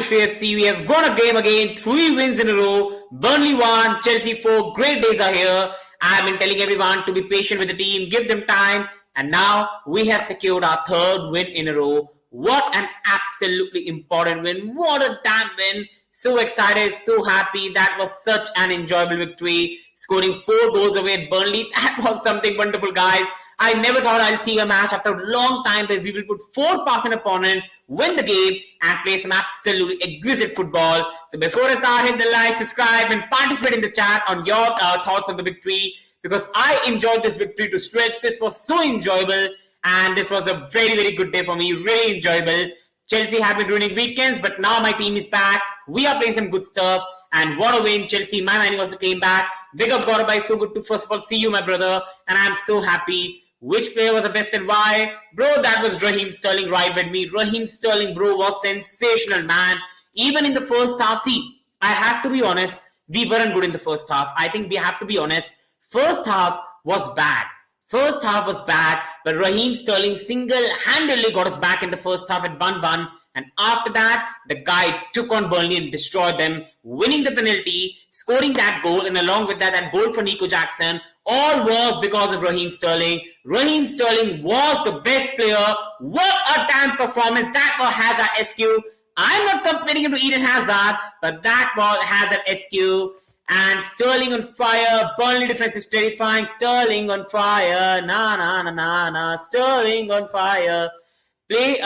to FC. We have won a game again, 3 wins in a row. Burnley 1, Chelsea 4. Great days are here. I've been telling everyone to be patient with the team, give them time. And now we have secured our 3rd win in a row. What an absolutely important win. What a damn win. So excited, so happy. That was such an enjoyable victory. Scoring 4 goals away at Burnley. That was something wonderful, guys. I never thought I'll see a match after a long time that we will put 4 past an opponent, win the game, and play some absolutely exquisite football. So before I start, hit the like, subscribe, and participate in the chat on your thoughts on the victory, because I enjoyed this victory to stretch. This was so enjoyable, and this was a very, very good day for me. Really enjoyable. Chelsea have been ruining weekends, but now my team is back. We are playing some good stuff, and what a win. Chelsea, my man also came back. Big up, Gaurabai. So good to first of all see you, my brother, and I'm so happy. Which player was the best and why? Bro, that was Raheem Sterling right with me. Raheem Sterling, bro, was sensational, man. Even in the first half, see, I have to be honest, we weren't good in the first half. I think we have to be honest. First half was bad. First half was bad, but Raheem Sterling single-handedly got us back in the first half at 1-1. And after that, the guy took on Burnley and destroyed them, winning the penalty, scoring that goal, and along with that, that goal for Nico Jackson, all was because of Raheem Sterling. Raheem Sterling was the best player. What a damn performance. That was Hazard SQ. I'm not comparing him to Eden Hazard, but that was Hazard SQ. And Sterling on fire. Burnley defense is terrifying. Sterling on fire. Na. Sterling on fire. Play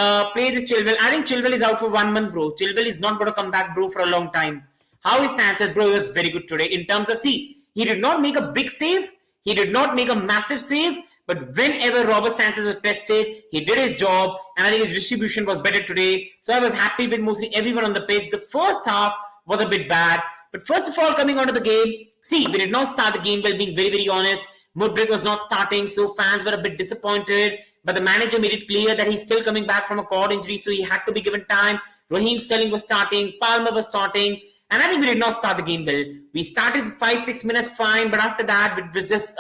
this Chilwell. I think Chilwell is out for 1 month, bro. Chilwell is not going to come back, bro, for a long time. How is Sanchez, bro? He was very good today in terms of, see, he did not make a big save. He did not make a massive save. But whenever Robert Sanchez was tested, he did his job. And I think his distribution was better today. So I was happy with mostly everyone on the pitch. The first half was a bit bad. But first of all, coming onto the game, see, we did not start the game well, being very, very honest. Mudryk was not starting, so fans were a bit disappointed. But the manager made it clear that he's still coming back from a quad injury, so he had to be given time. Raheem Sterling was starting, Palmer was starting, and I think we did not start the game well. We started 5-6 minutes fine, but after that, it was just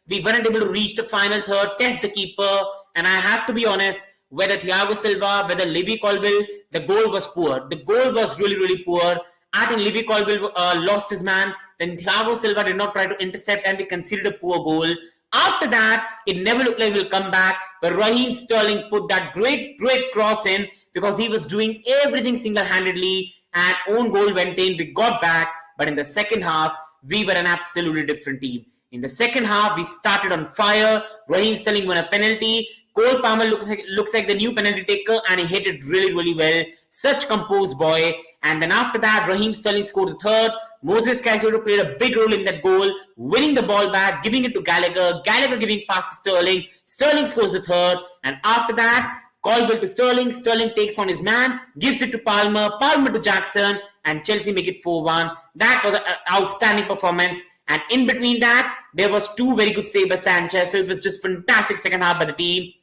we weren't able to reach the final third, test the keeper, and I have to be honest, whether Thiago Silva, whether Levy Colwill, the goal was poor. The goal was really, really poor. I think Levy Colwill lost his man. Then Thiago Silva did not try to intercept, and we conceded a poor goal. After that, it never looked like we'll come back. But Raheem Sterling put that great cross in because he was doing everything single-handedly, and own goal went in. We got back. But in the second half, we were an absolutely different team. In the second half, we started on fire. Raheem Sterling won a penalty. Cole Palmer looks like the new penalty taker, and he hit it really, really well. Such composed boy. And then after that, Raheem Sterling scored the third. Moses Caicedo played a big role in that goal, winning the ball back, giving it to Gallagher. Gallagher giving pass to Sterling. Sterling scores the third. And after that, Colwill to Sterling. Sterling takes on his man, gives it to Palmer. Palmer to Jackson. And Chelsea make it 4-1. That was an outstanding performance. And in between that, there was 2 very good saves by Sanchez. So it was just fantastic second half by the team.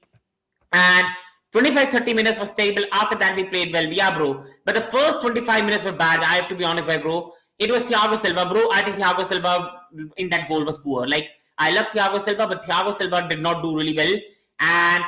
And 25-30 minutes was terrible. After that, we played well. Yeah, bro. But the first 25 minutes were bad. I have to be honest, bro. It was Thiago Silva, bro. I think Thiago Silva in that goal was poor. Like, I love Thiago Silva, but Thiago Silva did not do really well. And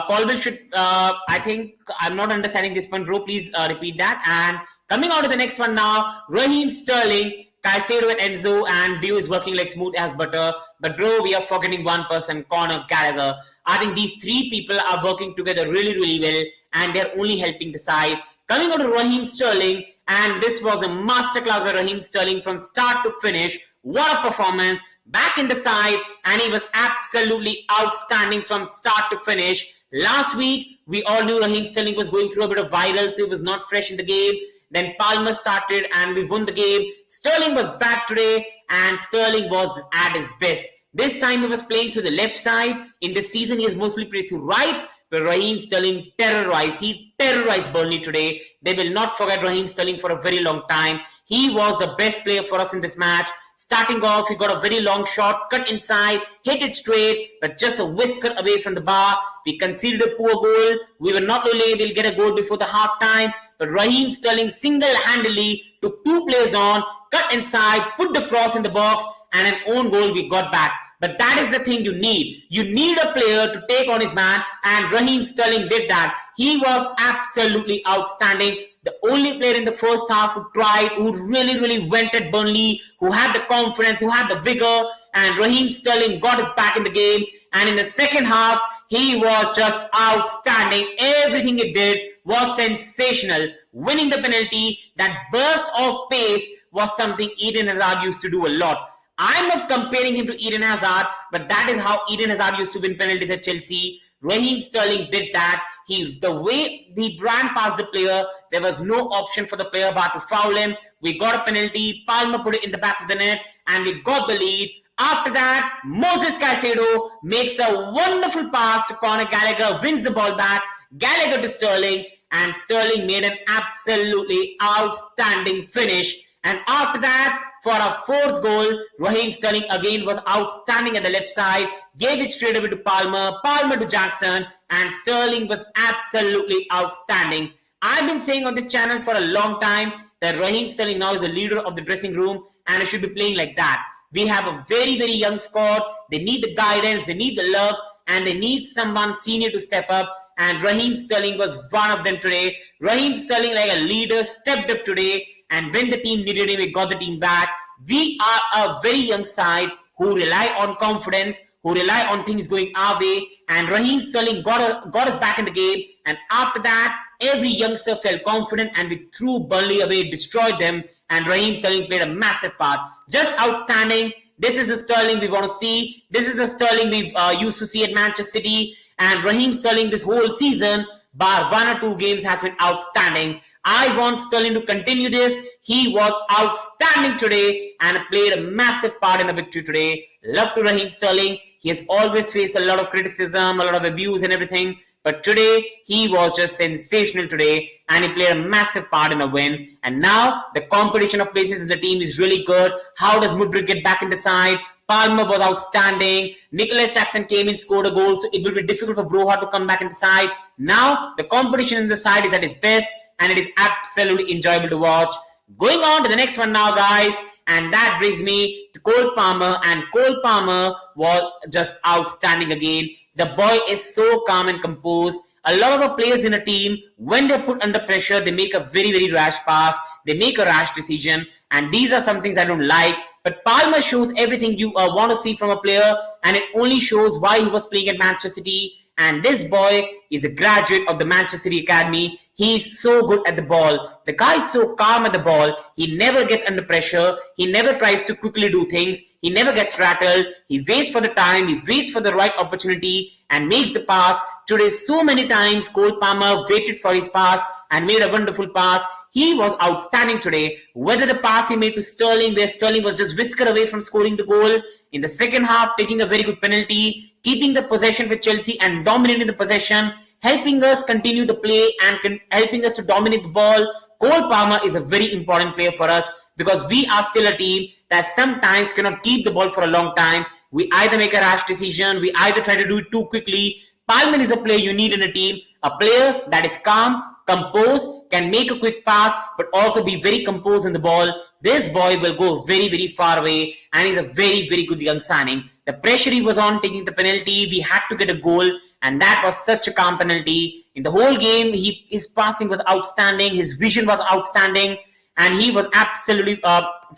Colwill should, I think, I'm not understanding this one, bro. Please repeat that. And coming on to the next one now, Raheem Sterling, Caicedo and Enzo, and Dio is working like smooth as butter. But, bro, we are forgetting one person, Conor Gallagher. I think these 3 people are working together really, really well, and they're only helping the side. Coming on to Raheem Sterling, and this was a masterclass by Raheem Sterling from start to finish. What a performance. Back in the side, and he was absolutely outstanding from start to finish. Last week, we all knew Raheem Sterling was going through a bit of viral, so he was not fresh in the game. Then Palmer started, and we won the game. Sterling was back today, and Sterling was at his best. This time he was playing to the left side. In this season, he has mostly played to right. But Raheem Sterling terrorized. He terrorized Burnley today. They will not forget Raheem Sterling for a very long time. He was the best player for us in this match. Starting off, he got a very long shot, cut inside, hit it straight, but just a whisker away from the bar. We conceded a poor goal. We were not really able to get a goal before the half time. But Raheem Sterling single-handedly took 2 players on, cut inside, put the cross in the box, and an own goal we got back. But that is the thing you need. You need a player to take on his man, and Raheem Sterling did that. He was absolutely outstanding. the only player in the first half who tried, who really went at Burnley, who had the confidence, who had the vigor, and Raheem Sterling got us back in the game. And in the second half, he was just outstanding. Everything he did was sensational. Winning the penalty, that burst of pace was something Eden Hazard used to do a lot. I'm not comparing him to Eden Hazard, but that is how Eden Hazard used to win penalties at Chelsea. Raheem Sterling did that. The way he ran past the player, there was no option for the player but to foul him. We got a penalty. Palmer put it in the back of the net, and we got the lead. After that, Moses Caicedo makes a wonderful pass to Conor Gallagher, wins the ball back. Gallagher to Sterling, and Sterling made an absolutely outstanding finish. And after that, for our fourth goal, Raheem Sterling again was outstanding at the left side, gave it straight away to Palmer, Palmer to Jackson, and Sterling was absolutely outstanding. I've been saying on this channel for a long time that Raheem Sterling now is the leader of the dressing room and he should be playing like that. We have a very young squad. They need the guidance, they need the love, and they need someone senior to step up. And Raheem Sterling was one of them today. Raheem Sterling, like a leader, stepped up today. And when the team needed him, we got the team back. We are a very young side who rely on confidence, who rely on things going our way. And Raheem Sterling got us back in the game. And after that, every youngster felt confident and we threw Burnley away, destroyed them. And Raheem Sterling played a massive part. Just outstanding. This is the Sterling we want to see. This is the Sterling we used to see at Manchester City. And Raheem Sterling this whole season, bar 1 or 2 games, has been outstanding. I want Sterling to continue this. He was outstanding today and played a massive part in the victory today. Love to Raheem Sterling. He has always faced a lot of criticism, a lot of abuse and everything. But today, he was just sensational today and he played a massive part in the win. And now, the competition of places in the team is really good. How does Mudryk get back in the side? Palmer was outstanding. Nicholas Jackson came in, scored a goal. So it will be difficult for Broha to come back in the side. Now, the competition in the side is at its best. And it is absolutely enjoyable to watch. Going on to the next one now, guys. And that brings me to Cole Palmer. And Cole Palmer was just outstanding again. The boy is so calm and composed. A lot of the players in a team, when they're put under pressure, they make a very rash pass. They make a rash decision. And these are some things I don't like. But Palmer shows everything you want to see from a player. And it only shows why he was playing at Manchester City. And this boy is a graduate of the Manchester City Academy. He's so good at the ball. The guy is so calm at the ball. He never gets under pressure. He never tries to quickly do things. He never gets rattled. He waits for the time. He waits for the right opportunity and makes the pass. Today, so many times, Cole Palmer waited for his pass and made a wonderful pass. He was outstanding today. Whether the pass he made to Sterling, where Sterling was just whisker away from scoring the goal. In the second half, taking a very good penalty, keeping the possession with Chelsea and dominating the possession, helping us continue the play and helping us to dominate the ball. Cole Palmer is a very important player for us because we are still a team that sometimes cannot keep the ball for a long time. We either make a rash decision, we either try to do it too quickly. Palmer is a player you need in a team, a player that is calm, composed, can make a quick pass, but also be very composed in the ball. This boy will go very far away and he's a very good young signing. The pressure he was on taking the penalty, we had to get a goal. And that was such a calm penalty. In the whole game, his passing was outstanding. His vision was outstanding. And he was absolutely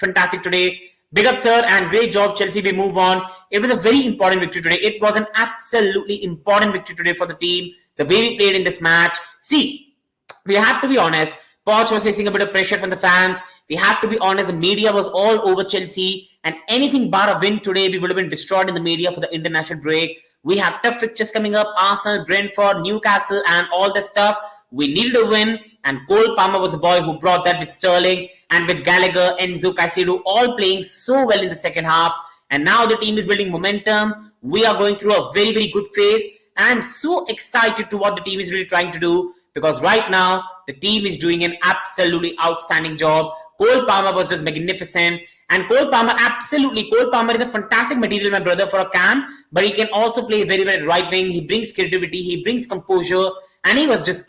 fantastic today. Big up, sir, and great job, Chelsea. We move on. It was a very important victory today. It was an absolutely important victory today for the team. The way we played in this match. See, we have to be honest. Poch was facing a bit of pressure from the fans. We have to be honest. The media was all over Chelsea. And anything but a win today, we would have been destroyed in the media for the international break. We have tough fixtures coming up. Arsenal, Brentford, Newcastle and all that stuff. We needed a win. And Cole Palmer was the boy who brought that with Sterling and with Gallagher, Enzo, Caicedo all playing so well in the second half. And now the team is building momentum. We are going through a very good phase. And I'm so excited to what the team is really trying to do. Because right now, the team is doing an absolutely outstanding job. Cole Palmer was just magnificent. And Cole Palmer, absolutely. Cole Palmer is a fantastic material, my brother, for a cam. But he can also play very right wing. He brings creativity. He brings composure. And he was just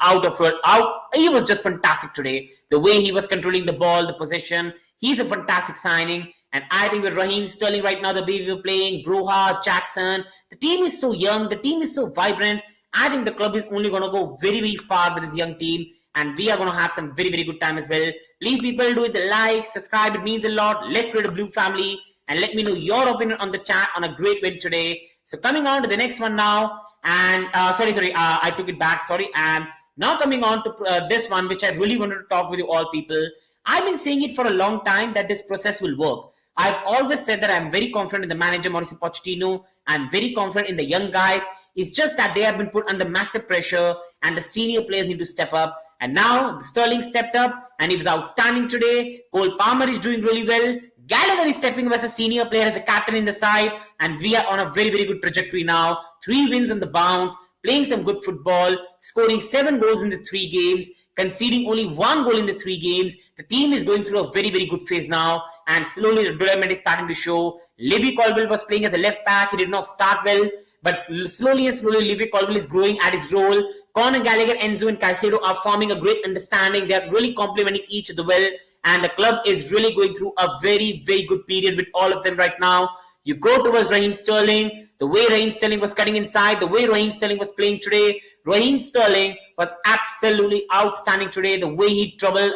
he was just fantastic today. The way he was controlling the ball, the possession. He's a fantastic signing. And I think with Raheem Sterling right now, the way we were playing, Broha, Jackson, the team is so young. The team is so vibrant. I think the club is only going to go very far with this young team. and we are going to have some very, very good time as well. Please, people, do it the like, subscribe. It means a lot. Let's create a blue family, and let me know your opinion on the chat on a great win today. So coming on to the next one now, and I took it back. Sorry, and now coming on to this one, which I really wanted to talk with you all people. I've been saying it for a long time that this process will work. I've always said that I'm very confident in the manager, Mauricio Pochettino. I'm very confident in the young guys. It's just that they have been put under massive pressure and the senior players need to step up. And now Sterling stepped up and he was outstanding today. Cole Palmer is doing really well. Gallagher is stepping up as a senior player, as a captain in the side. And we are on a very, very good trajectory now. 3 wins on the bounce, playing some good football, scoring 7 goals in these 3 games, conceding only 1 goal in these 3 games. The team is going through a very, very good phase now. And slowly the development is starting to show. Levy Colwill was playing as a left back. He did not start well. But slowly and slowly, Levy Colwill is growing at his role. Conor Gallagher, Enzo and Caicedo are forming a great understanding. They are really complementing each other well. And the club is really going through a very, very good period with all of them right now. You go towards Raheem Sterling. The way Raheem Sterling was cutting inside, the way Raheem Sterling was playing today, Raheem Sterling was absolutely outstanding today. The way he troubled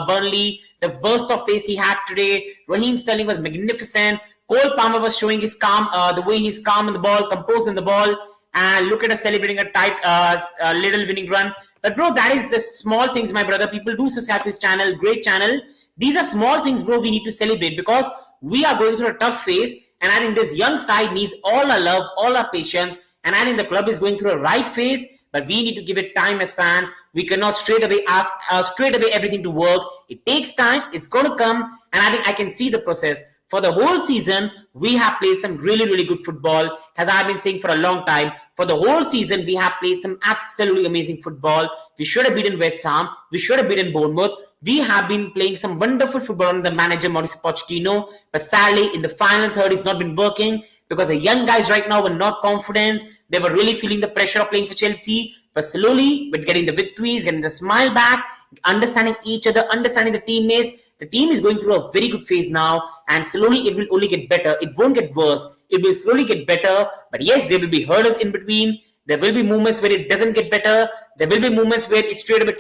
Burnley, the burst of pace he had today, Raheem Sterling was magnificent. Cole Palmer was showing his calm, the way he's calm in the ball, composed in the ball, and look at us celebrating a tight little winning run. But bro, that is the small things, my brother. People do subscribe to his channel, great channel. These are small things, bro, we need to celebrate because we are going through a tough phase. And I think this young side needs all our love, all our patience. And I think the club is going through a right phase, but we need to give it time as fans. We cannot straight away ask everything to work. It takes time. It's going to come. And I think I can see the process. For the whole season, we have played some really, really good football, as I've been saying for a long time. For the whole season, we have played some absolutely amazing football. We should have beaten West Ham. We should have beaten Bournemouth. We have been playing some wonderful football under the manager, Mauricio Pochettino. But sadly, in the final third, it's not been working because the young guys right now were not confident. They were really feeling the pressure of playing for Chelsea. But slowly, with getting the victories, getting the smile back, understanding each other, understanding the teammates, the team is going through a very good phase now. And slowly, it will only get better. It won't get worse. It will slowly get better. But yes, there will be hurdles in between. There will be moments where it doesn't get better. There will be moments where it's straight up,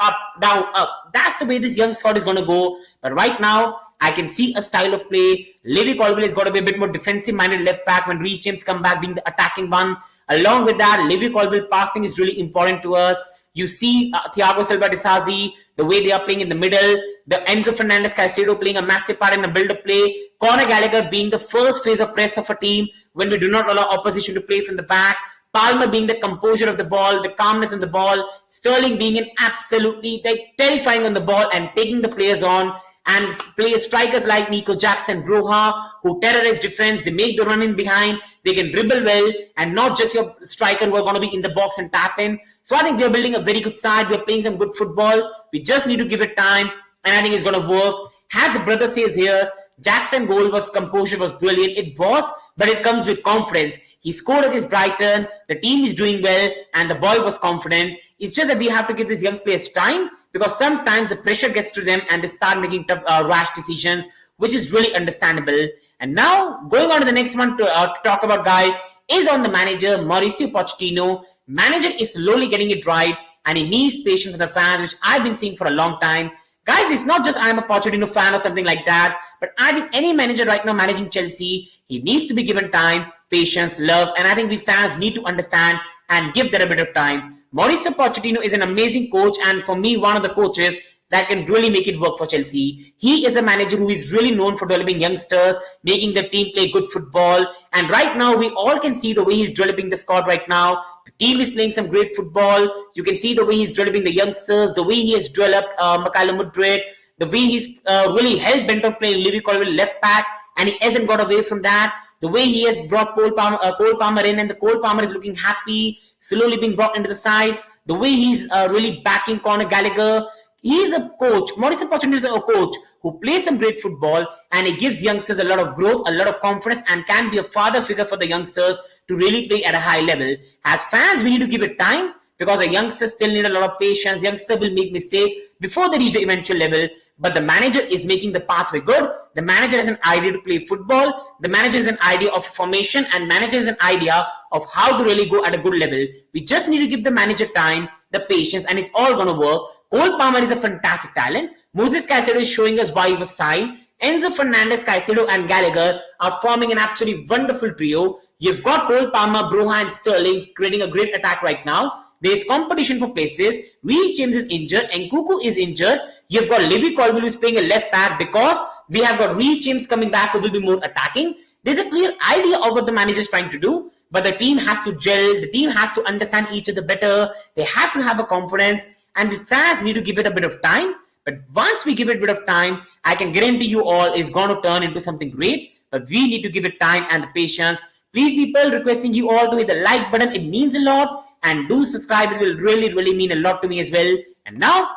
up, down, up. That's the way this young squad is going to go. But right now, I can see a style of play. Levy Colwill has got to be a bit more defensive-minded left back when Reece James come back being the attacking one. Along with that, Levy Colwill passing is really important to us. You see Thiago Silva Disasi, the way they are playing in the middle. The Enzo Fernandez Caicedo playing a massive part in the build-up play. Conor Gallagher being the first phase of press of a team when we do not allow opposition to play from the back. Palmer being the composure of the ball, the calmness on the ball. Sterling being an absolutely terrifying on the ball and taking the players on. And strikers like Nico Jackson, Broha, who terrorize defense. They make the run in behind. They can dribble well. And not just your striker who are going to be in the box and tap in. So I think we are building a very good side. We are playing some good football. We just need to give it time. And I think it's going to work. As the brother says here, Jackson goal composure was brilliant. It was, but it comes with confidence. He scored against Brighton. The team is doing well, and the boy was confident. It's just that we have to give these young players time because sometimes the pressure gets to them and they start making tough, rash decisions, which is really understandable. And now, going on to the next one to talk about, guys, is on the manager, Mauricio Pochettino. Manager is slowly getting it right, and he needs patience for the fans, which I've been seeing for a long time. Guys, it's not just I'm a Pochettino fan or something like that, but I think any manager right now managing Chelsea, he needs to be given time, patience, love, and I think we fans need to understand and give that a bit of time. Mauricio Pochettino is an amazing coach, and for me, one of the coaches that can really make it work for Chelsea. He is a manager who is really known for developing youngsters, making the team play good football, and right now we all can see the way he's developing the squad right now. The team is playing some great football. You can see the way he's developing the youngsters, the way he has developed Mikhailo Mudryk, the way he's really hell-bent on playing Levy Colwill left back, and he hasn't got away from that. The way he has brought Cole Palmer in, and the Cole Palmer is looking happy, slowly being brought into the side. The way he's really backing Conor Gallagher. He's a coach. Mauricio Pochettino is a coach who plays some great football, and he gives youngsters a lot of growth, a lot of confidence, and can be a father figure for the youngsters to really play at a high level. As fans, we need to give it time because the youngsters still need a lot of patience. Youngsters will make mistakes before they reach the eventual level. But the manager is making the pathway good. The manager has an idea to play football. The manager has an idea of formation, and manager has an idea of how to really go at a good level. We just need to give the manager time. the patience, and it's all going to work. Cole Palmer is a fantastic talent. Moses Caicedo is showing us why he was signed. Enzo Fernandez, Caicedo, and Gallagher are forming an absolutely wonderful trio. You've got Cole Palmer, Broha, and Sterling creating a great attack right now. There's competition for places. Reece James is injured, and Nkunku is injured. You've got Levy Colville who's playing a left back because we have got Reece James coming back who will be more attacking. There's a clear idea of what the manager is trying to do, but the team has to gel. The team has to understand each other better. They have to have a confidence, and the fans need to give it a bit of time. But once we give it a bit of time, I can guarantee you all it's going to turn into something great. But we need to give it time and the patience. Please, people, requesting you all to hit the like button. It means a lot. And do subscribe. It will really, really mean a lot to me as well. And now,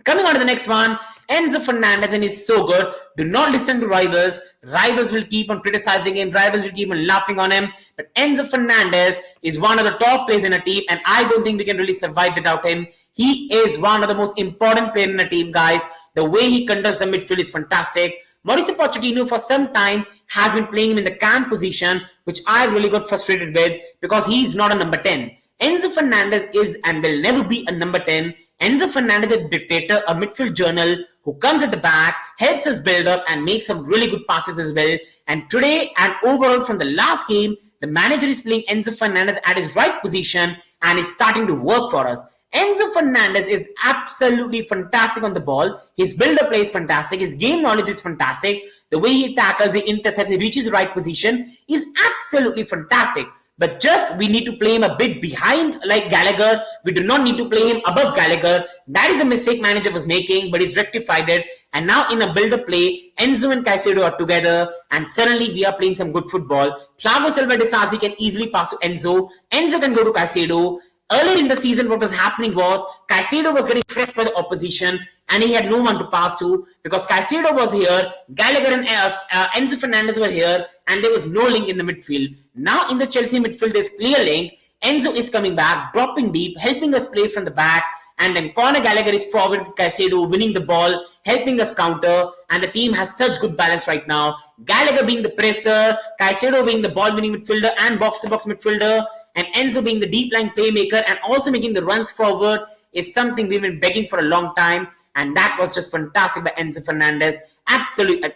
coming on to the next one, Enzo Fernandez, and he's so good. Do not listen to rivals. Rivals will keep on criticizing him. Rivals will keep on laughing on him. But Enzo Fernandez is one of the top players in a team, and I don't think we can really survive without him. He is one of the most important players in a team, guys. The way he conducts the midfield is fantastic. Mauricio Pochettino, for some time, has been playing him in the cam position, which I really got frustrated with because he's not a number 10. Enzo Fernandez is and will never be a number 10. Enzo Fernandez is a dictator, a midfield journal who comes at the back, helps us build up and makes some really good passes as well. And today and overall from the last game, the manager is playing Enzo Fernandez at his right position and is starting to work for us. Enzo Fernandez is absolutely fantastic on the ball. His build-up play is fantastic. His game knowledge is fantastic. The way he tackles, he intercepts, he reaches the right position is absolutely fantastic. But just we need to play him a bit behind like Gallagher. We do not need to play him above Gallagher. That is a mistake manager was making, but he's rectified it. And now in a build-up play, Enzo and Caicedo are together, and suddenly we are playing some good football. Thiago Silva de Sarzi can easily pass to Enzo. Enzo can go to Caicedo. Earlier in the season, what was happening was Caicedo was getting pressed by the opposition and he had no one to pass to because Caicedo was here, Gallagher and Enzo Fernandez were here, and there was no link in the midfield. Now in the Chelsea midfield, there's clear link. Enzo is coming back, dropping deep, helping us play from the back, and then Conor Gallagher is forward with Caicedo, winning the ball, helping us counter, and the team has such good balance right now. Gallagher being the presser, Caicedo being the ball-winning midfielder and box-to-box midfielder, and Enzo being the deep-line playmaker and also making the runs forward is something we've been begging for a long time. And that was just fantastic by Enzo Fernandez. Absolutely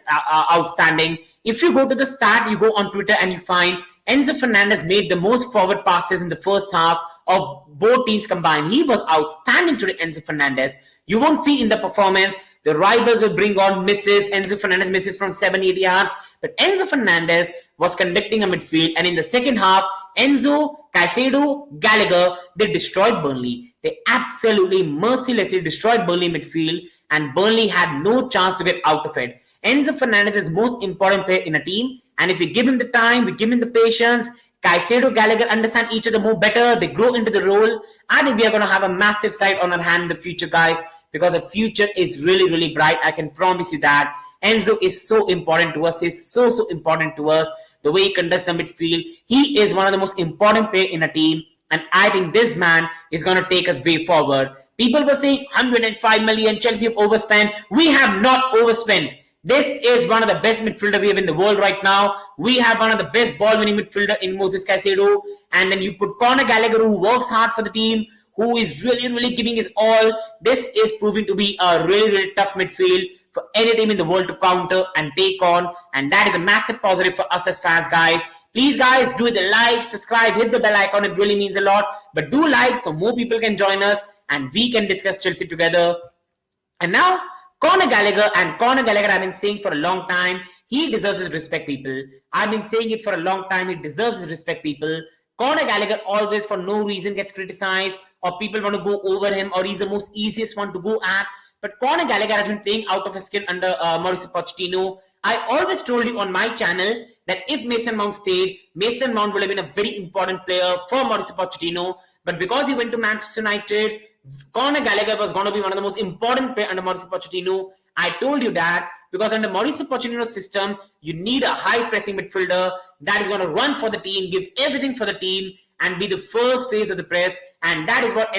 outstanding. If you go to the start, you go on Twitter and you find Enzo Fernandez made the most forward passes in the first half of both teams combined. He was outstanding today, Enzo Fernandez. You won't see in the performance. The rivals will bring on misses. Enzo Fernandez misses from 7-8 yards. But Enzo Fernandez was conducting a midfield. And in the second half, Enzo, Caicedo, Gallagher, they destroyed Burnley. They absolutely mercilessly destroyed Burnley midfield. And Burnley had no chance to get out of it. Enzo Fernandez is the most important player in a team. And if we give him the time, we give him the patience, Caicedo, Gallagher understand each other more better. They grow into the role. I think we are going to have a massive side on our hand in the future, guys. Because the future is really, really bright. I can promise you that. Enzo is so important to us. He's so important to us. The way he conducts the midfield. He is one of the most important players in a team. And I think this man is going to take us way forward. People were saying 105 million, Chelsea have overspent. We have not overspent. This is one of the best midfielder we have in the world right now. We have one of the best ball-winning midfielder in Moses Caicedo. And then you put Conor Gallagher, who works hard for the team, who is really giving his all. This is proving to be a really tough midfield for any team in the world to counter and take on. And that is a massive positive for us as fans, guys. Please, guys, do the like, subscribe, hit the bell icon. It really means a lot. But do like so more people can join us and we can discuss Chelsea together. And now, Conor Gallagher I've been saying for a long time, he deserves his respect, people. I've been saying it for a long time. He deserves his respect, people. Conor Gallagher always for no reason gets criticized or people want to go over him or he's the most easiest one to go at. But Conor Gallagher has been playing out of his skin under Mauricio Pochettino. I always told you on my channel that if Mason Mount stayed, Mason Mount would have been a very important player for Mauricio Pochettino. But because he went to Manchester United, Conor Gallagher was going to be one of the most important players under Mauricio Pochettino. I told you that because under Mauricio Pochettino's system, you need a high-pressing midfielder that is going to run for the team, give everything for the team, and be the first phase of the press. And that is what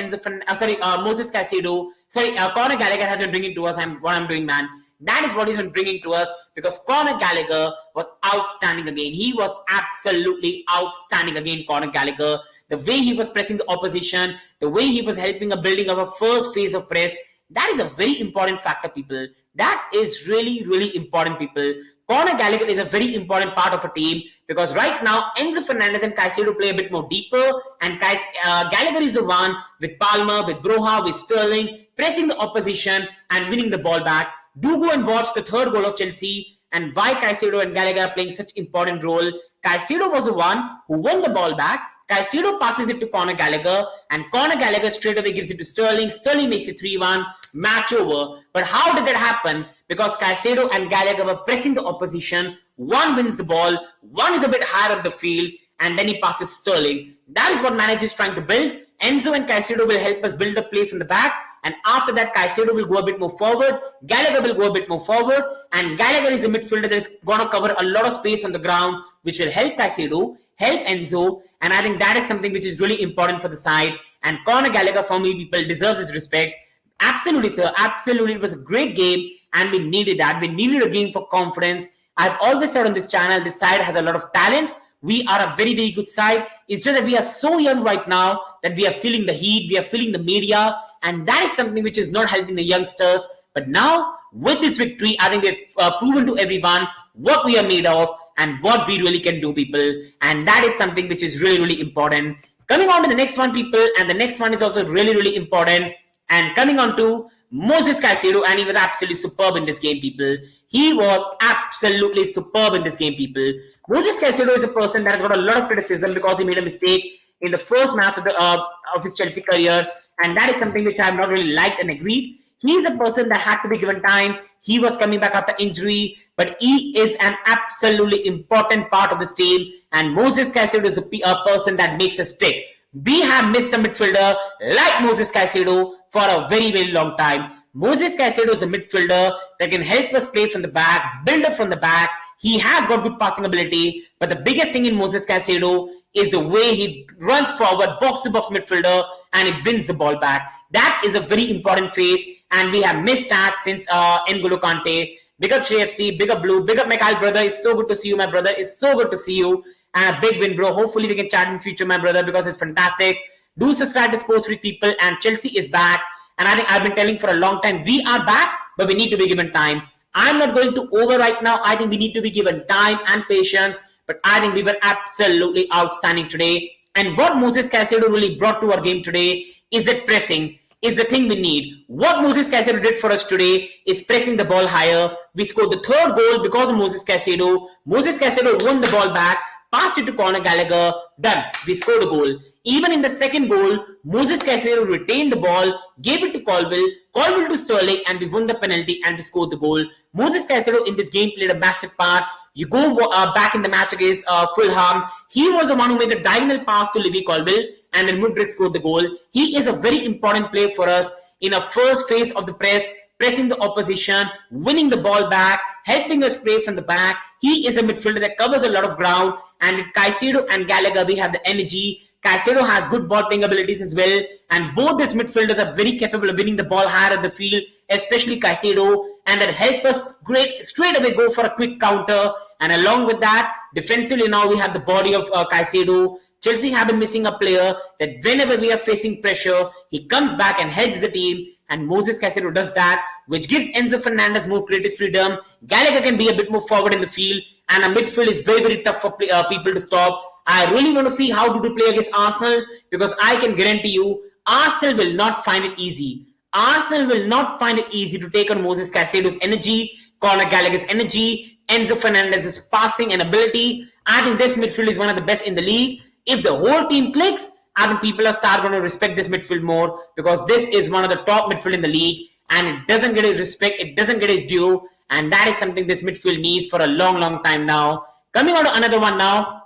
Moses Caicedo, Conor Gallagher has been bringing to us. What I'm doing, man. That is what he's been bringing to us because Conor Gallagher was outstanding again. He was absolutely outstanding again, Conor Gallagher. the way he was pressing the opposition, the way he was helping a building of a first phase of press. That is a very important factor, people. That is really, really important, people. Conor Gallagher is a very important part of a team because right now Enzo Fernandez and Caicedo play a bit more deeper, and Gallagher is the one with Palmer, with Broha, with Sterling pressing the opposition and winning the ball back. Do go and watch the third goal of Chelsea and why Caicedo and Gallagher are playing such important role. Caicedo was the one who won the ball back. Caicedo passes it to Conor Gallagher, and Conor Gallagher straight away gives it to Sterling. Sterling makes it 3-1, match over. But how did that happen? Because Caicedo and Gallagher were pressing the opposition. One wins the ball, one is a bit higher up the field, and then he passes Sterling. That is what manager is trying to build. Enzo and Caicedo will help us build the play from the back, and after that Caicedo will go a bit more forward, Gallagher will go a bit more forward, and Gallagher is the midfielder that is going to cover a lot of space on the ground, which will help Caicedo, help Enzo, and I think that is something which is really important for the side. And Conor Gallagher, for me, people, deserves his respect. Absolutely, sir. Absolutely. It was a great game, and we needed that. We needed a game for confidence. I've always said on this channel, this side has a lot of talent. We are a very, very good side. It's just that we are so young right now that we are feeling the heat, we are feeling the media, and that is something which is not helping the youngsters. But now, with this victory, I think we've proven to everyone what we are made of and what we really can do, people. And that is something which is really, really important. Coming on to the next one, people, and the next one is also really, really important. And coming on to Moses Caicedo, and he was absolutely superb in this game, people. He was absolutely superb in this game, people. Moses Caicedo is a person that has got a lot of criticism because he made a mistake in the first match of his Chelsea career, and that is something which I have not really liked and agreed. He is a person that had to be given time. He was coming back after injury, but he is an absolutely important part of this team, and Moses Caicedo is a person that makes us stick. We have missed a midfielder like Moses Caicedo for a very, very long time. Moses Caicedo is a midfielder that can help us play from the back, build up from the back. He has got good passing ability, but the biggest thing in Moses Caicedo is the way he runs forward, box-to-box midfielder, and he wins the ball back. That is a very important phase, and we have missed that since N'Golo Kante. Big up JFC, big up Blue, big up Mikhail, brother. It's so good to see you, my brother. It's so good to see you. And a big win, bro. Hopefully we can chat in future, my brother, because it's fantastic. Do subscribe to Sports Freak, people, and Chelsea is back. And I think I've been telling for a long time, we are back, but we need to be given time. I'm not going to over right now. I think we need to be given time and patience, but I think we were absolutely outstanding today. And what Moses Caicedo really brought to our game today is that pressing is the thing we need. What Moses Caicedo did for us today is pressing the ball higher. We scored the third goal because of Moses Caicedo. Moses Caicedo won the ball back, passed it to Conor Gallagher, done. We scored a goal. Even in the second goal, Moses Caicedo retained the ball, gave it to Colwill to Sterling, and we won the penalty and we scored the goal. Moses Caicedo in this game played a massive part. You go back in the match against Fulham, he was the one who made the diagonal pass to Levy Colwill, and then Mudryk scored the goal. He is a very important player for us in a first phase of the press, pressing the opposition, winning the ball back, helping us play from the back. He is a midfielder that covers a lot of ground, and with Caicedo and Gallagher, we have the energy. Caicedo has good ball playing abilities as well, and both these midfielders are very capable of winning the ball higher at the field, especially Caicedo, and that help us straight away go for a quick counter. And along with that, defensively now we have the body of Caicedo. Chelsea have been missing a player that whenever we are facing pressure, he comes back and helps the team, and Moses Caicedo does that, which gives Enzo Fernandez more creative freedom. Gallagher can be a bit more forward in the field, and our midfield is very, very tough for people to stop. I really want to see how to play against Arsenal, because I can guarantee you Arsenal will not find it easy. Arsenal will not find it easy to take on Moses Caicedo's energy, Conor Gallagher's energy, Enzo Fernandez's passing and ability. I think this midfield is one of the best in the league. If the whole team clicks, I think people are going to respect this midfield more, because this is one of the top midfield in the league, and it doesn't get its respect, it doesn't get its due, and that is something this midfield needs for a long, long time now. Coming on to another one now,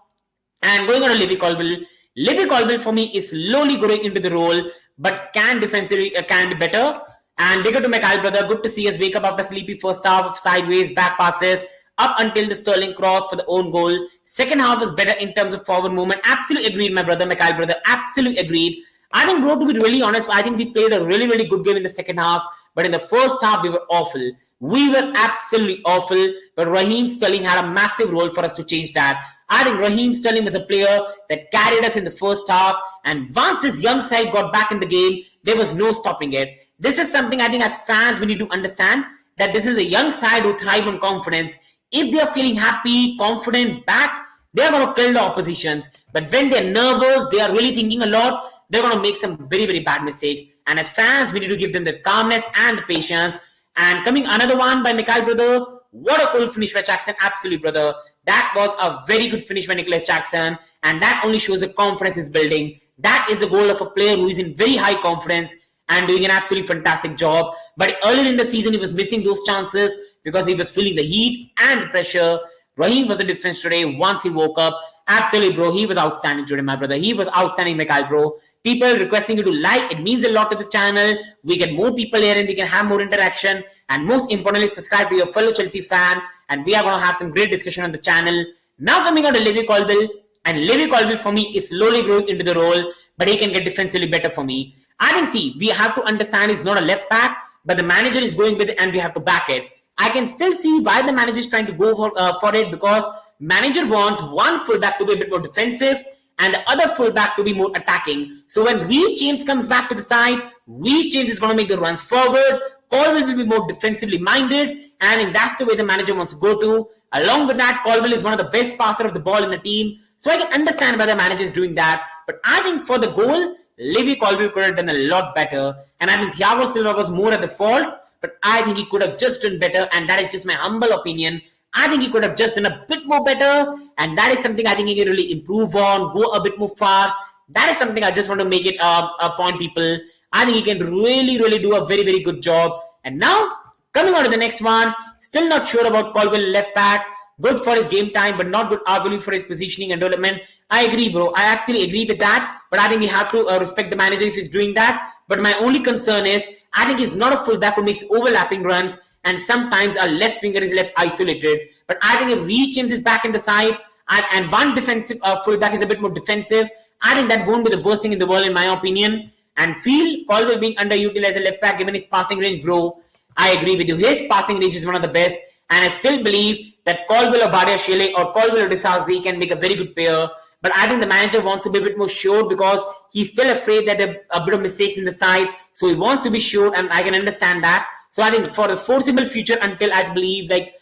and going on to Levy Colwill. Levy Colwill for me is slowly growing into the role, but can defensively can be better. And bigger to Mikhail, brother. Good to see us wake up after sleepy first half of sideways back passes up until the Sterling cross for the own goal. Second half was better in terms of forward movement. Absolutely agreed, my brother, Mikhail, brother. Absolutely agreed. I think, bro, to be really honest, I think we played a really, really good game in the second half, but in the first half we were awful. We were absolutely awful, but Raheem Sterling had a massive role for us to change that. I think Raheem Sterling was a player that carried us in the first half, and once this young side got back in the game, there was no stopping it. This is something I think as fans we need to understand, that this is a young side who thrive on confidence. If they are feeling happy, confident, back, they are going to kill the oppositions. But when they're nervous, they are really thinking a lot, they're going to make some very, very bad mistakes. And as fans, we need to give them the calmness and the patience. And coming another one by Mikhail, brother. What a cool finish by Jackson. Absolutely, brother. That was a very good finish by Nicholas Jackson. And that only shows the confidence is building. That is the goal of a player who is in very high confidence and doing an absolutely fantastic job. But earlier in the season, he was missing those chances because he was feeling the heat and the pressure. Raheem was a difference today once he woke up. Absolutely, bro. He was outstanding today, my brother. He was outstanding, Mikhail, bro. People requesting you to like. It means a lot to the channel. We get more people here and we can have more interaction. And most importantly, subscribe to your fellow Chelsea fan. And we are going to have some great discussion on the channel. Now coming on to Levy Colville. And Levy Colville for me is slowly growing into the role. But he can get defensively better for me. I think, see, we have to understand he's not a left back. But the manager is going with it and we have to back it. I can still see why the manager is trying to go for it. Because manager wants one fullback to be a bit more defensive and the other fullback to be more attacking. So when Reece James comes back to the side, Reece James is going to make the runs forward. Colville will be more defensively minded, and I think that's the way the manager wants to go to. Along with that, Colville is one of the best passer of the ball in the team. So I can understand why the manager is doing that. But I think for the goal, Levy Colville could have done a lot better. And I think Thiago Silva was more at the fault. But I think he could have just done better. And that is just my humble opinion. I think he could have just done a bit more better. And that is something I think he can really improve on, go a bit more far. That is something I just want to make it a point, people. I think he can really, really do a very, very good job. And now, coming on to the next one. Still not sure about Colville left back. Good for his game time, but not good arguably for his positioning and development. I agree, bro. I actually agree with that. But I think we have to respect the manager if he's doing that. But my only concern is, I think he's not a fullback who makes overlapping runs. And sometimes a left winger is left isolated. But I think if Reece James is back in the side and one defensive fullback is a bit more defensive, I think that won't be the worst thing in the world in my opinion. And feel Colville being underutilized as a left back given his passing range, bro. I agree with you. His passing range is one of the best. And I still believe that Colville or Badiashile or Colville or Disasi can make a very good pair. But I think the manager wants to be a bit more sure because he's still afraid that there are a bit of mistakes in the side. So he wants to be sure, and I can understand that. So I think for the foreseeable future until I believe like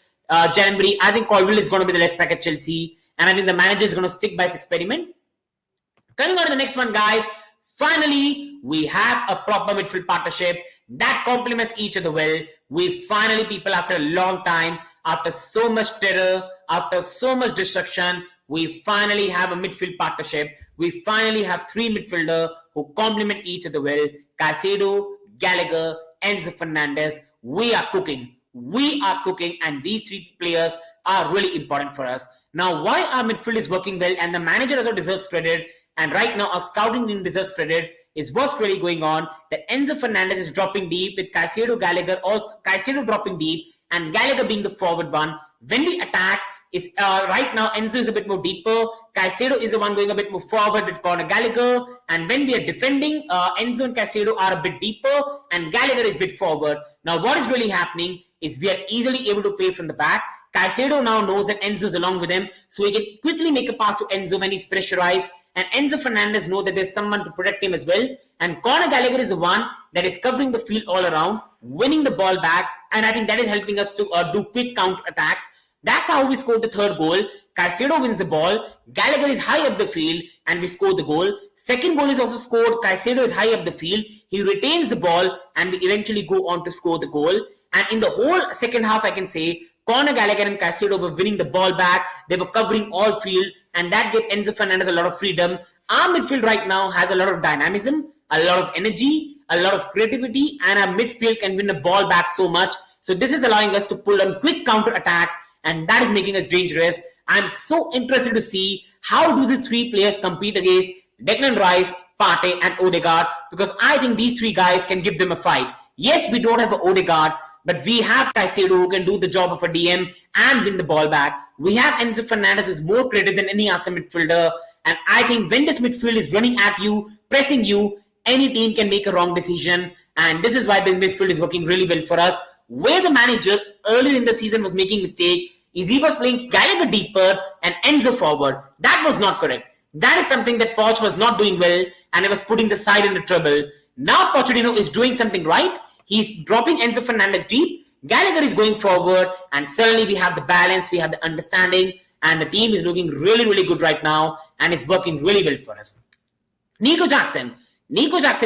January, I think Colville is going to be the left back at Chelsea. And I think the manager is going to stick by his experiment. Coming on to the next one, guys. Finally, we have a proper midfield partnership that complements each other well. We finally, people, after a long time, after so much terror, after so much destruction, we finally have a midfield partnership. We finally have three midfielders who complement each other well. Caicedo, Gallagher, Enzo Fernandez. We are cooking. We are cooking, and these three players are really important for us. Now, why our midfield is working well, and the manager also deserves credit, and right now our scouting team deserves credit, is what's really going on. That Enzo Fernandez is dropping deep with Caicedo, Gallagher, also Caicedo dropping deep, and Gallagher being the forward one. When we attack, is right now Enzo is a bit more deeper. Caicedo is the one going a bit more forward with Conor Gallagher. And when we are defending, Enzo and Caicedo are a bit deeper, and Gallagher is a bit forward. Now, what is really happening is we are easily able to play from the back. Caicedo now knows that Enzo is along with him, so he can quickly make a pass to Enzo when he's pressurized. And Enzo Fernandez knows that there's someone to protect him as well. And Conor Gallagher is the one that is covering the field all around, winning the ball back. And I think that is helping us to do quick counter attacks. That's how we scored the third goal. Caicedo wins the ball. Gallagher is high up the field and we score the goal. Second goal is also scored. Caicedo is high up the field. He retains the ball and we eventually go on to score the goal. And in the whole second half, I can say, Conor Gallagher and Caicedo were winning the ball back. They were covering all field, and that gave Enzo Fernandez a lot of freedom. Our midfield right now has a lot of dynamism, a lot of energy, a lot of creativity, and our midfield can win the ball back so much. So this is allowing us to pull on quick counter attacks, and that is making us dangerous. I'm so interested to see how do these three players compete against Declan Rice, Partey, and Odegaard, because I think these three guys can give them a fight. Yes, we don't have an Odegaard, but we have Caicedo who can do the job of a DM and win the ball back. We have Enzo Fernandez who's more creative than any other midfielder. And I think when this midfield is running at you, pressing you, any team can make a wrong decision. And this is why the midfield is working really well for us. Where the manager earlier in the season was making mistake is he was playing Gallagher deeper and Enzo forward. That was not correct. That is something that Poch was not doing well, and he was putting the side into trouble. Now Pochettino is doing something right. He's dropping Enzo Fernandez deep. Gallagher is going forward, and suddenly we have the balance, we have the understanding, and the team is looking really, really good right now, and it's working really well for us. Nico Jackson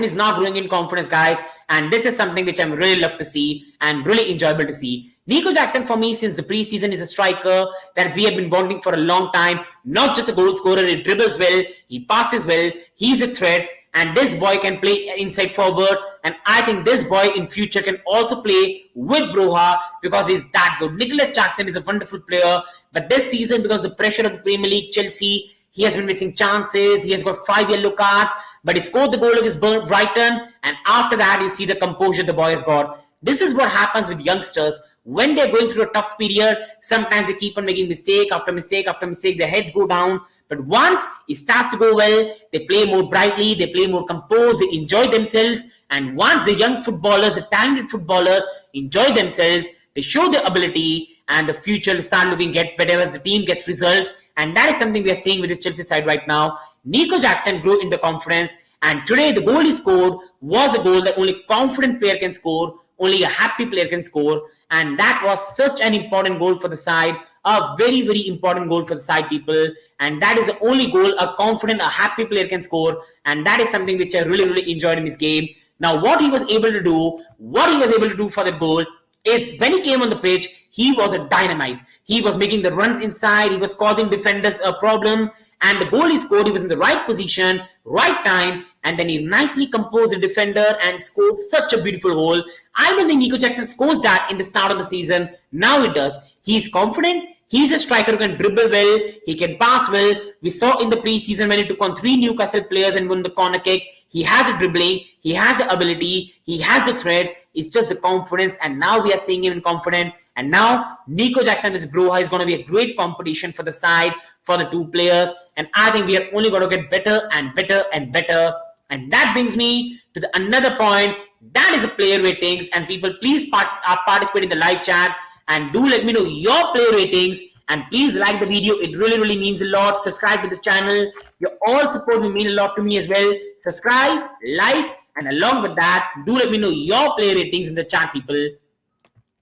is now growing in confidence, guys, and this is something which I'm really love to see and really enjoyable to see. Nico Jackson, for me, since the preseason, is a striker that we have been wanting for a long time. Not just a goal scorer, he dribbles well, he passes well, he's a threat, and this boy can play inside forward, and I think this boy in future can also play with Broha because he's that good. Nicholas Jackson is a wonderful player, but this season, because of the pressure of the Premier League, Chelsea, he has been missing chances, he has got 5 yellow cards, but he scored the goal against Brighton, and after that, you see the composure the boy has got. This is what happens with youngsters. When they're going through a tough period, sometimes they keep on making mistake after mistake after mistake, their heads go down. But once it starts to go well, they play more brightly, they play more composed, they enjoy themselves. And once the young footballers, the talented footballers enjoy themselves, they show their ability, and the future will start looking get better as the team gets result. And that is something we are seeing with this Chelsea side right now. Nico Jackson grew in the confidence, and today the goal he scored was a goal that only confident player can score, only a happy player can score. And that was such an important goal for the side, a very, very important goal for the side, people. And that is the only goal a confident, a happy player can score. And that is something which I really, really enjoyed in this game. Now, what he was able to do for the goal is when he came on the pitch, he was a dynamite. He was making the runs inside, he was causing defenders a problem. And the goal he scored, he was in the right position, right time, and then he nicely composed the defender and scored such a beautiful goal. I don't think Nico Jackson scores that in the start of the season. Now it does. He's confident. He's a striker who can dribble well. He can pass well. We saw in the preseason when he took on 3 Newcastle players and won the corner kick. He has the dribbling. He has the ability. He has the threat. It's just the confidence. And now we are seeing him in confident. And now Nico Jackson versus Broha is going to be a great competition for the side, for the 2 players. And I think we are only going to get better and better and better. And that brings me to another point. That is the player ratings. And people, please participate in the live chat. And do let me know your player ratings. And please like the video. It really, really means a lot. Subscribe to the channel. Your all support will mean a lot to me as well. Subscribe, like, and along with that, do let me know your player ratings in the chat, people.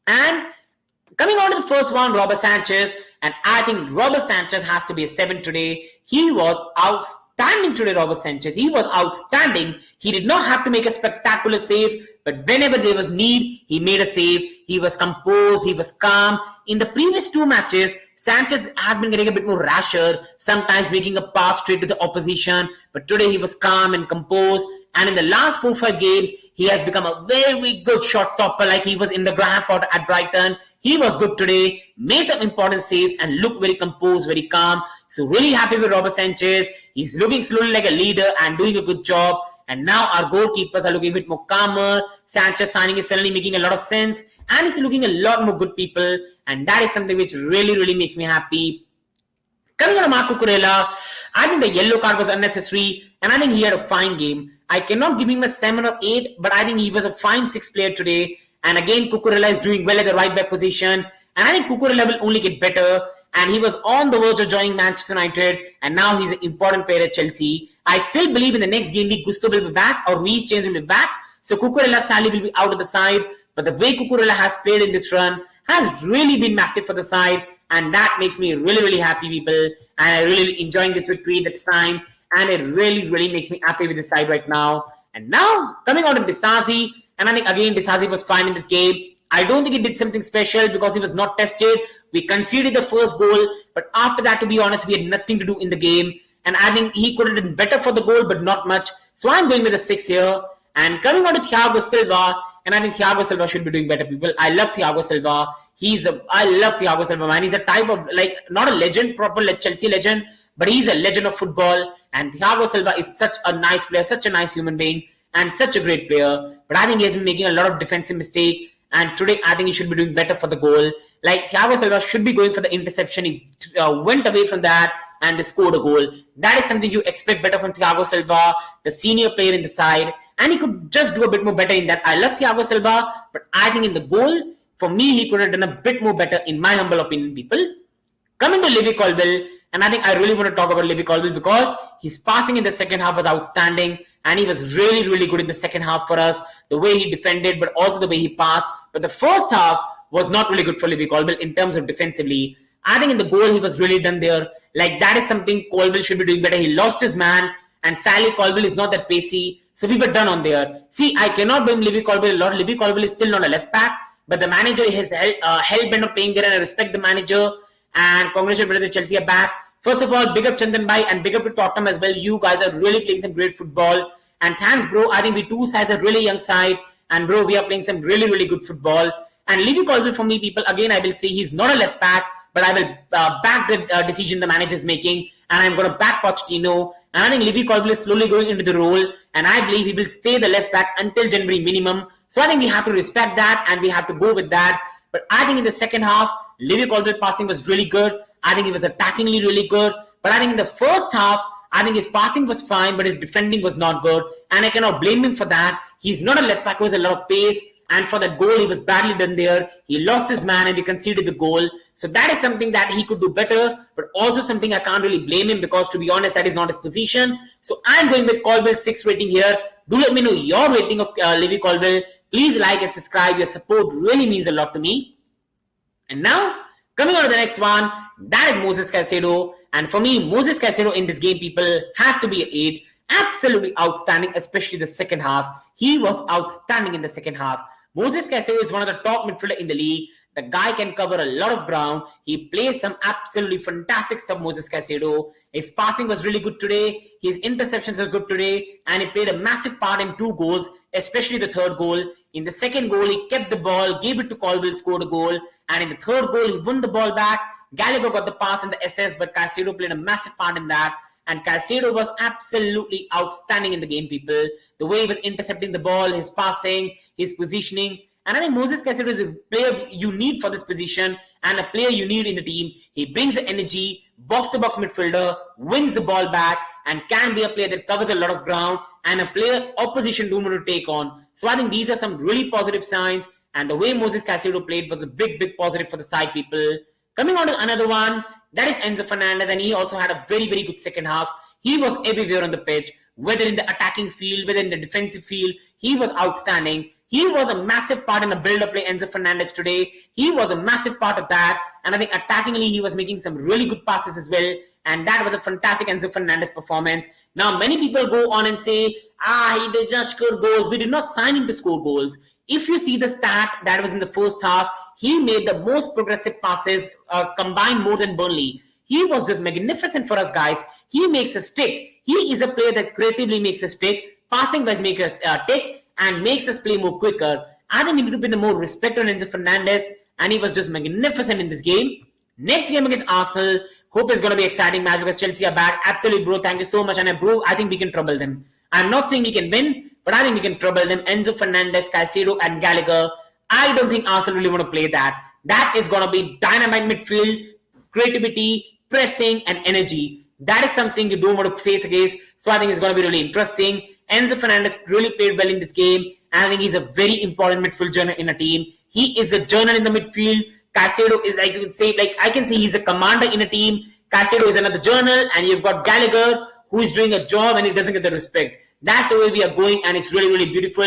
And coming on to the first one, Robert Sanchez. And I think Robert Sanchez has to be a 7 today. He was outstanding today, Robert Sanchez. He was outstanding. He did not have to make a spectacular save, but whenever there was need, he made a save. He was composed. He was calm. In the previous 2 matches, Sanchez has been getting a bit more rasher, sometimes making a pass straight to the opposition. But today he was calm and composed. And in the last 4-5 games, he has become a very good shot stopper, like he was in the Graham Potter at Brighton. He was good today, made some important saves and looked very composed, very calm. So really happy with Robert Sanchez. He's looking slowly like a leader and doing a good job. And now our goalkeepers are looking a bit more calmer. Sanchez signing is suddenly making a lot of sense. And he's looking a lot more good, people. And that is something which really, really makes me happy. Coming on to Marco Cucurella, I think the yellow card was unnecessary. And I think he had a fine game. I cannot give him a 7 or 8, but I think he was a fine 6 player today. And again, Cucurella is doing well at the right back position. And I think Cucurella will only get better. And he was on the verge of joining Manchester United. And now he's an important player at Chelsea. I still believe in the next game week, Gusto will be back or Reece James will be back. So Cucurella sadly will be out of the side. But the way Cucurella has played in this run has really been massive for the side. And that makes me really, really happy, people. And I really enjoying this victory that time. And it really, really makes me happy with the side right now. And now, coming on to Disasi. And I think, again, Disasi was fine in this game. I don't think he did something special because he was not tested. We conceded the first goal. But after that, to be honest, we had nothing to do in the game. And I think he could have done better for the goal, but not much. So I'm going with a 6 here. And coming on to Thiago Silva. And I think Thiago Silva should be doing better, people. I love Thiago Silva. I love Thiago Silva, man. He's a type of, like, not a legend, proper Chelsea legend, but he's a legend of football. And Thiago Silva is such a nice player, such a nice human being, and such a great player. But I think he has been making a lot of defensive mistakes. And today, I think he should be doing better for the goal. Like, Thiago Silva should be going for the interception. He went away from that and scored a goal. That is something you expect better from Thiago Silva, the senior player in the side. And he could just do a bit more better in that. I love Thiago Silva, but I think in the goal, For me, he could have done a bit more better, in my humble opinion, people. Coming to Levy Colville, and I think I really want to talk about Levy Colville because his passing in the second half was outstanding, and he was really, really good in the second half for us. The way he defended, but also the way he passed. But the first half was not really good for Levy Colville in terms of defensively. I think in the goal, he was really done there. Like, that is something Colville should be doing better. He lost his man, and Sally Colville is not that pacey. So we were done on there. See, I cannot blame Levy Colville a lot. Levy Colville is still not a left back, but the manager has hell-bent on playing there, and I respect the manager. And congratulations, the Chelsea are back. First of all, big up Chandan Bhai and big up to Tottenham as well. You guys are really playing some great football. And thanks, bro. I think we two sides are really young side. And bro, we are playing some really, really good football. And Levy Colville, for me, people, again, I will say he's not a left back, but I will back the decision the manager is making. And I'm going to back Pochettino. And I think Levy Colville is slowly going into the role. And I believe he will stay the left back until January minimum. So I think we have to respect that and we have to go with that. But I think in the second half, Levy Colville passing was really good. I think he was attackingly really good. But I think in the first half, I think his passing was fine, but his defending was not good. And I cannot blame him for that. He's not a left back who has a lot of pace. And for that goal, he was badly done there. He lost his man and he conceded the goal. So that is something that he could do better. But also something I can't really blame him because, to be honest, that is not his position. So I'm going with Colville 6 rating here. Do let me know your rating of Levy Colville. Please like and subscribe. Your support really means a lot to me. And now, coming on to the next one, that is Moses Caicedo. And for me, Moses Caicedo in this game, people, has to be an 8. Absolutely outstanding, especially the second half. He was outstanding in the second half. Moses Caicedo is one of the top midfielders in the league. The guy can cover a lot of ground. He plays some absolutely fantastic stuff, Moses Caicedo. His passing was really good today. His interceptions are good today. And he played a massive part in 2 goals, especially the third goal. In the second goal, he kept the ball, gave it to Colville, scored a goal. And in the third goal, he won the ball back. Gallagher got the pass and the assist, but Caicedo played a massive part in that. And Caicedo was absolutely outstanding in the game, people. The way he was intercepting the ball, his passing, his positioning. And I think Moses Caicedo is a player you need for this position and a player you need in the team. He brings the energy, box-to-box midfielder, wins the ball back, and can be a player that covers a lot of ground and a player opposition don't want to take on. So I think these are some really positive signs. And the way Moses Caicedo played was a big, big positive for the side, people. Coming on to another one, that is Enzo Fernandez, and he also had a very, very good second half. He was everywhere on the pitch, whether in the attacking field, whether in the defensive field. He was outstanding. He was a massive part in the build-up play, Enzo Fernandez today. He was a massive part of that. And I think attackingly, he was making some really good passes as well. And that was a fantastic Enzo Fernandez performance. Now, many people go on and say, he did not score goals. We did not sign him to score goals. If you see the stat that was in the first half, he made the most progressive passes combined more than Burnley. He was just magnificent for us, guys. He makes a stick. He is a player that creatively makes a stick, passing wise make a tick, and makes us play more quicker. I think we need to put the more respect on Enzo Fernandez, and he was just magnificent in this game. Next game against Arsenal. Hope it's going to be an exciting match because Chelsea are back. Absolutely, bro. Thank you so much. And bro, I think we can trouble them. I'm not saying we can win, but I think we can trouble them. Enzo Fernandez, Caicedo, and Gallagher. I don't think Arsenal really want to play that. That is going to be dynamite midfield, creativity, pressing, and energy. That is something you don't want to face against. So I think it's going to be really interesting. Enzo Fernandez really played well in this game. And I think he's a very important midfield journal in a team. He is a journal in the midfield. Caicedo is, like you can say, like I can say he's a commander in a team. Caicedo is another journal. And you've got Gallagher, who is doing a job and he doesn't get the respect. That's the way we are going, and it's really, really beautiful.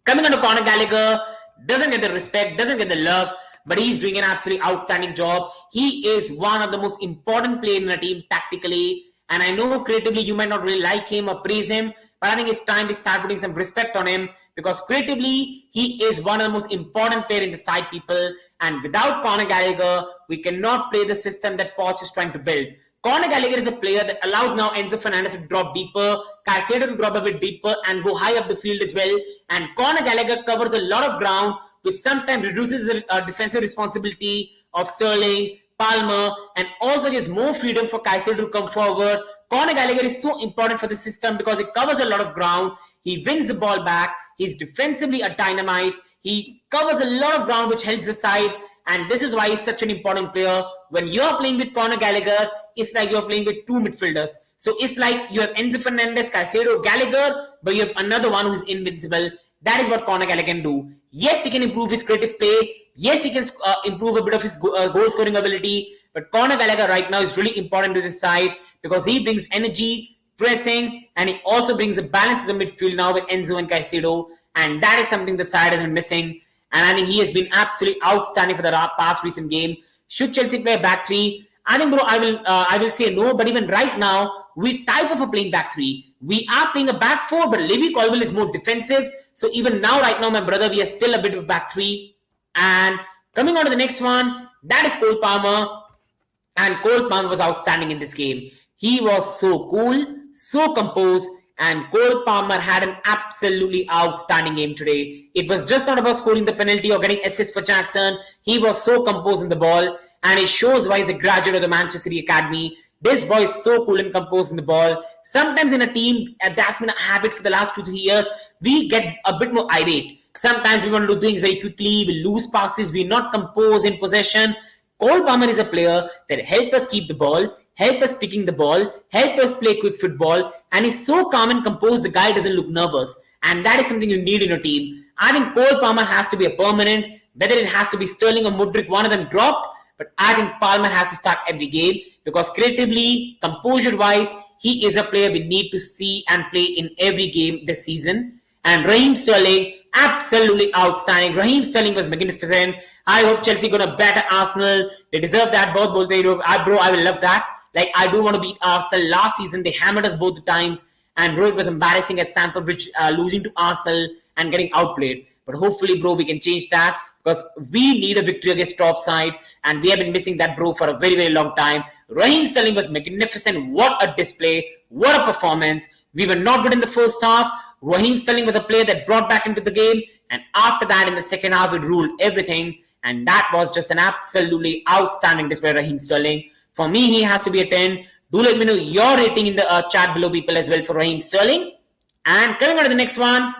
Coming on to Conor Gallagher, doesn't get the respect, doesn't get the love, but he's doing an absolutely outstanding job. He is one of the most important players in a team tactically, and I know creatively you might not really like him or praise him, but I think it's time to start putting some respect on him because creatively, he is one of the most important players in the side, people, and without Conor Gallagher, we cannot play the system that Poch is trying to build. Conor Gallagher is a player that allows now Enzo Fernandez to drop deeper, Caicedo to drop a bit deeper and go high up the field as well. And Conor Gallagher covers a lot of ground, which sometimes reduces the defensive responsibility of Sterling, Palmer, and also gives more freedom for Caicedo to come forward. Conor Gallagher is so important for the system because he covers a lot of ground. He wins the ball back. He's defensively a dynamite. He covers a lot of ground, which helps the side. And this is why he's such an important player. When you're playing with Conor Gallagher, it's like you're playing with 2 midfielders. So it's like you have Enzo Fernandez, Caicedo, Gallagher, but you have another one who's invincible. That is what Conor Gallagher can do. Yes, he can improve his creative play. Yes, he can improve a bit of his goal scoring ability. But Conor Gallagher right now is really important to this side because he brings energy, pressing, and he also brings a balance to the midfield now with Enzo and Caicedo. And that is something the side has been missing. And I think he has been absolutely outstanding for the past recent game. Should Chelsea play a back three? I think, bro, I will say no. But even right now, we type of a playing back three. We are playing a back four, but Levy Colwill is more defensive. So even now, right now, my brother, we are still a bit of a back three. And coming on to the next one, that is Cole Palmer. And Cole Palmer was outstanding in this game. He was so cool, so composed, and Cole Palmer had an absolutely outstanding game today. It was just not about scoring the penalty or getting assists for Jackson. He was so composed in the ball, and it shows why he's a graduate of the Manchester City Academy. This boy is so cool and composed in the ball. Sometimes in a team, that's been a habit for the last 2-3 years, we get a bit more irate. Sometimes we want to do things very quickly, we lose passes, we're not composed in possession. Cole Palmer is a player that helps us keep the ball, help us picking the ball, help us play quick football, and he's so calm and composed, the guy doesn't look nervous. And that is something you need in your team. I think Cole Palmer has to be a permanent, whether it has to be Sterling or Mudryk, one of them dropped, but I think Palmer has to start every game because creatively, composure-wise, he is a player we need to see and play in every game this season. And Raheem Sterling, absolutely outstanding. Raheem Sterling was magnificent. I hope Chelsea gonna batter Arsenal. They deserve that. Both. Bro, I will love that. Like, I do want to beat Arsenal. Last season, they hammered us both the times. And bro, it was embarrassing at Stamford Bridge, losing to Arsenal and getting outplayed. But hopefully, bro, we can change that because we need a victory against top side. And we have been missing that, bro, for a very, very long time. Raheem Sterling was magnificent. What a display. What a performance. We were not good in the first half. Raheem Sterling was a player that brought back into the game. And after that, in the second half, it ruled everything. And that was just an absolutely outstanding display, Raheem Sterling. For me, he has to be a 10. Do let me know your rating in the chat below, people, as well for Raheem Sterling. And coming on to the next one,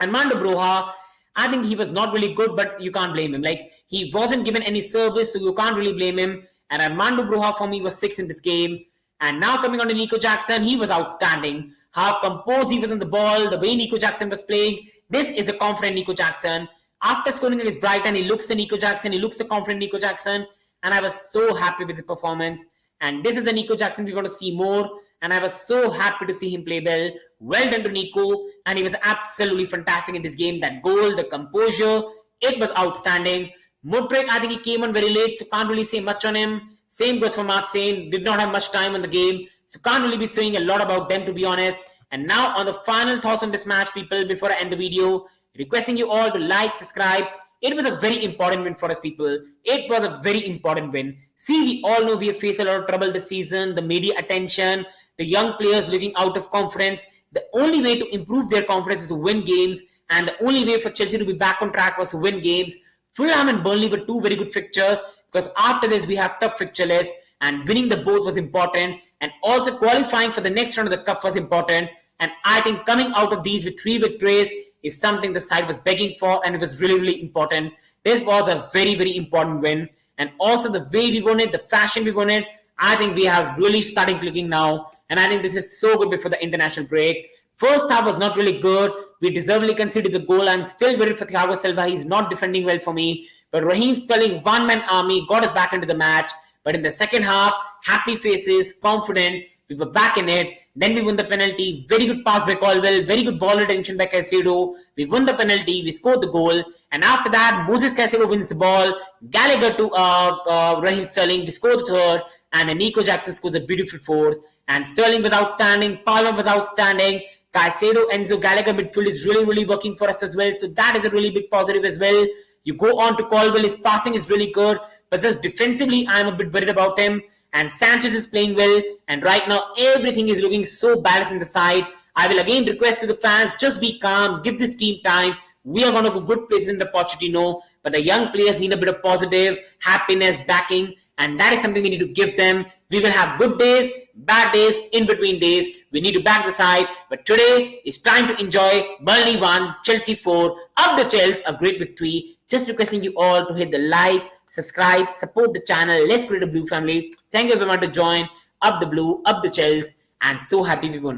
Armando Broja. I think he was not really good, but you can't blame him. Like, he wasn't given any service, so you can't really blame him. And Armando Broja, for me, was 6 in this game. And now coming on to Nico Jackson, he was outstanding. How composed he was on the ball, the way Nico Jackson was playing. This is a confident Nico Jackson. After scoring against Brighton, he looks at Nico Jackson. He looks a confident Nico Jackson. And I was so happy with his performance. And this is the Nico Jackson we want to see more. And I was so happy to see him play well. Well done to Nico. And he was absolutely fantastic in this game. That goal, the composure, it was outstanding. Mudryk, I think he came on very late, so can't really say much on him. Same goes for Mark Sain. Did not have much time on the game. So can't really be saying a lot about them, to be honest. And now on the final thoughts on this match, people, before I end the video, requesting you all to like, subscribe. It was a very important win for us, people. It was a very important win. See, we all know we have faced a lot of trouble this season. The media attention, the young players looking out of confidence. The only way to improve their confidence is to win games. And the only way for Chelsea to be back on track was to win games. Fulham and Burnley were two very good fixtures because after this, we have tough fixture list. And winning the both was important. And also qualifying for the next round of the cup was important. And I think coming out of these with 3 victories is something the side was begging for, and it was really, really important. This was a very, very important win. And also the way we won it, the fashion we won it, I think we have really starting clicking now. And I think this is so good before the international break. First half was not really good. We deservedly conceded the goal. I'm still worried for Thiago Silva. He's not defending well for me. But Raheem Sterling, one-man army, got us back into the match. But in the second half, happy faces, confident. We were back in it. Then we won the penalty. Very good pass by Colwill. Very good ball retention by Caicedo. We won the penalty. We scored the goal. And after that, Moses Caicedo wins the ball. Gallagher to Raheem Sterling. We scored the third. And then Nico Jackson scores a beautiful fourth. And Sterling was outstanding. Palmer was outstanding. Caicedo, Enzo, Gallagher midfield is really, really working for us as well. So that is a really big positive as well. You go on to Colwill. His passing is really good. But just defensively, I'm a bit worried about him. And Sanchez is playing well. And right now, everything is looking so balanced in the side. I will again request to the fans, just be calm. Give this team time. We are going to go good places in the Pochettino. But the young players need a bit of positive, happiness, backing. And that is something we need to give them. We will have good days, bad days, in between days. We need to back the side. But today, it's time to enjoy Burnley 1, Chelsea 4. Up the Chelsea, a great victory. Just requesting you all to hit the like, subscribe, support the channel. Let's create a blue family. Thank you everyone to join. Up the blue, up the Chelsea. And so happy we won.